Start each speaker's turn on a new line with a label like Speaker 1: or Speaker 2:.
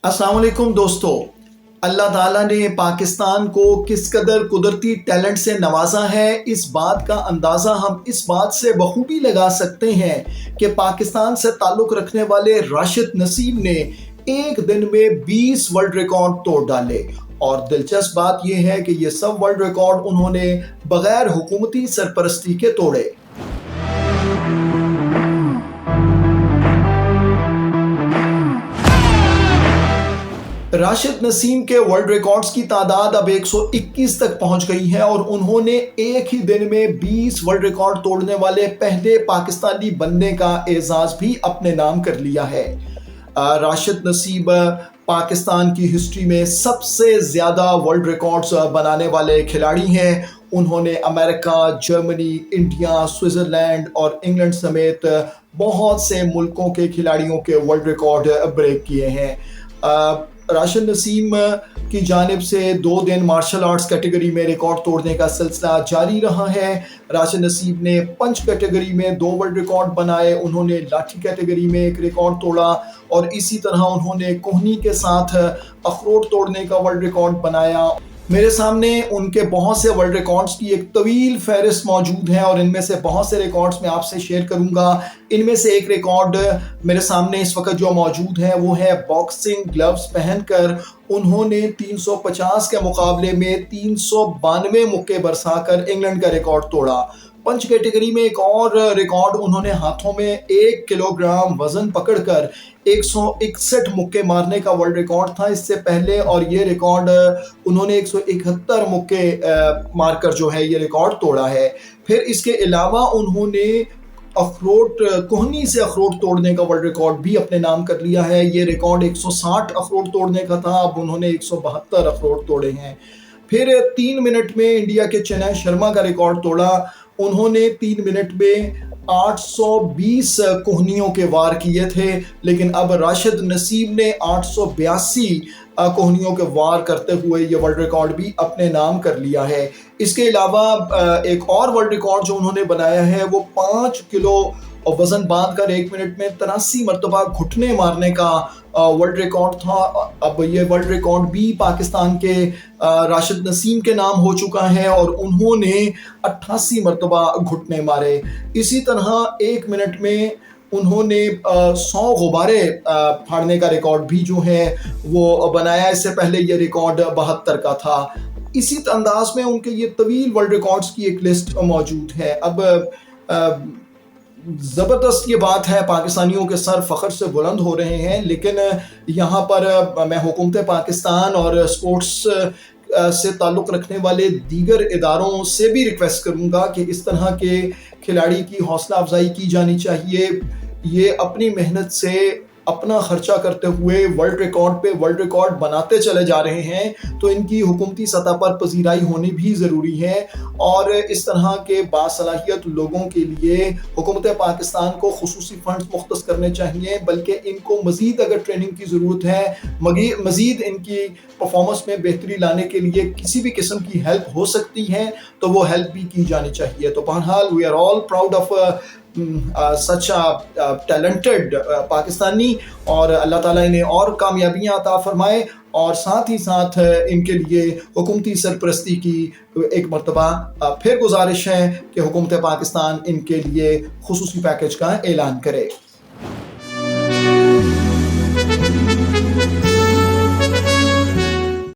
Speaker 1: अस्सलाम वालेकुम दोस्तों। अल्लाह ताला ने पाकिस्तान को किस कदर कुदरती टैलेंट से नवाजा है, इस बात का अंदाज़ा हम इस बात से बखूबी लगा सकते हैं कि पाकिस्तान से ताल्लुक़ रखने वाले राशिद नसीम ने एक दिन में 20 वर्ल्ड रिकॉर्ड तोड़ डाले। और दिलचस्प बात यह है कि ये सब वर्ल्ड रिकॉर्ड उन्होंने बगैर हुकूमती सरपरस्ती के तोड़े। राशिद नसीम के वर्ल्ड रिकॉर्ड्स की तादाद अब 121 तक पहुंच गई है और उन्होंने एक ही दिन में 20 वर्ल्ड रिकॉर्ड तोड़ने वाले पहले पाकिस्तानी बनने का एजाज भी अपने नाम कर लिया है। राशिद नसीम पाकिस्तान की हिस्ट्री में सबसे ज़्यादा वर्ल्ड रिकॉर्ड्स बनाने वाले खिलाड़ी हैं। उन्होंने अमेरिका, जर्मनी, इंडिया, स्विट्ज़रलैंड और इंग्लैंड समेत बहुत से मुल्कों के खिलाड़ियों के वर्ल्ड रिकॉर्ड ब्रेक किए हैं। राशिद नसीम की जानिब से 2 दिन मार्शल आर्ट्स कैटेगरी में रिकॉर्ड तोड़ने का सिलसिला जारी रहा है। राशिद नसीम ने पंच कैटेगरी में 2 वर्ल्ड रिकॉर्ड बनाए, उन्होंने लाठी कैटेगरी में 1 रिकॉर्ड तोड़ा और इसी तरह उन्होंने कोहनी के साथ अखरोट तोड़ने का वर्ल्ड रिकॉर्ड बनाया। मेरे सामने उनके बहुत से वर्ल्ड रिकॉर्ड्स की एक तवील फहरिस्त मौजूद है और इनमें से बहुत से रिकॉर्ड्स मैं आपसे शेयर करूंगा। इनमें से एक रिकॉर्ड मेरे सामने इस वक्त जो मौजूद है वो है बॉक्सिंग ग्लव्स पहनकर उन्होंने 350 के मुकाबले में 392 मुक्के बरसाकर इंग्लैंड का रिकॉर्ड तोड़ा। पंच कैटेगरी में एक और रिकॉर्ड उन्होंने हाथों में 1 किलोग्राम वजन पकड़कर 161 मुक्के मारने का वर्ल्ड रिकॉर्ड था इससे पहले, और ये रिकॉर्ड उन्होंने 171 मुक्के मारकर जो है ये रिकॉर्ड तोड़ा है। फिर इसके अलावा उन्होंने अखरोट कोहनी से अखरोट तोड़ने का वर्ल्ड रिकॉर्ड भी अपने नाम कर लिया है। ये रिकॉर्ड 160 अखरोट तोड़ने का था, अब उन्होंने 172 अखरोट तोड़े हैं। फिर 3 मिनट में इंडिया के चेन्नई शर्मा का रिकॉर्ड तोड़ा। उन्होंने 3 मिनट में 820 कोहनियों के वार किए थे, लेकिन अब राशिद नसीम ने 882 कोहनियों के वार करते हुए ये वर्ल्ड रिकॉर्ड भी अपने नाम कर लिया है। इसके अलावा एक और वर्ल्ड रिकॉर्ड जो उन्होंने बनाया है वो 5 किलो और वजन बांध कर 1 मिनट में 83 मरतबा घुटने मारने का वर्ल्ड रिकॉर्ड था। अब ये वर्ल्ड रिकॉर्ड भी पाकिस्तान के राशिद नसीम के नाम हो चुका है और उन्होंने 88 मरतबा घुटने मारे। इसी तरह 1 मिनट में उन्होंने 100 गुब्बारे फाड़ने का रिकॉर्ड भी जो है वो बनाया। इससे पहले ये रिकॉर्ड 72 का था। इसी अंदाज में उनके ये तवील वर्ल्ड रिकॉर्ड्स की एक लिस्ट मौजूद है। अब ज़बरदस्त ये बात है, पाकिस्तानियों के सर फ़ख्र से बुलंद हो रहे हैं, लेकिन यहाँ पर मैं हुकूमत पाकिस्तान और स्पोर्ट्स से ताल्लुक़ रखने वाले दीगर इदारों से भी रिक्वेस्ट करूँगा कि इस तरह के खिलाड़ी की हौसला अफजाई की जानी चाहिए। ये अपनी मेहनत से अपना खर्चा करते हुए वर्ल्ड रिकॉर्ड पे वर्ल्ड रिकॉर्ड बनाते चले जा रहे हैं, तो इनकी हुकूमती सतह पर पजीराई होनी भी ज़रूरी है। और इस तरह के बासलाहियत लोगों के लिए हुकूमत पाकिस्तान को खुसूसी फंड्स मुख्तस करने चाहिए, बल्कि इनको मज़ीद अगर ट्रेनिंग की ज़रूरत है, मज़ीद इनकी परफॉर्मेंस में बेहतरी लाने के लिए किसी भी किस्म की हेल्प हो सकती है तो वो हेल्प भी की जानी चाहिए। तो बहरहाल we are all proud of such talented Pakistani, और अल्लाह ताला इन्हें और कामयाबियाँ अता फरमाए, और साथ ही साथ इनके लिए हुकूमती सरपरस्ती की एक मरतबा फिर गुजारिश है कि हुकूमत पाकिस्तान इनके लिए खुसूसी पैकेज का ऐलान करे।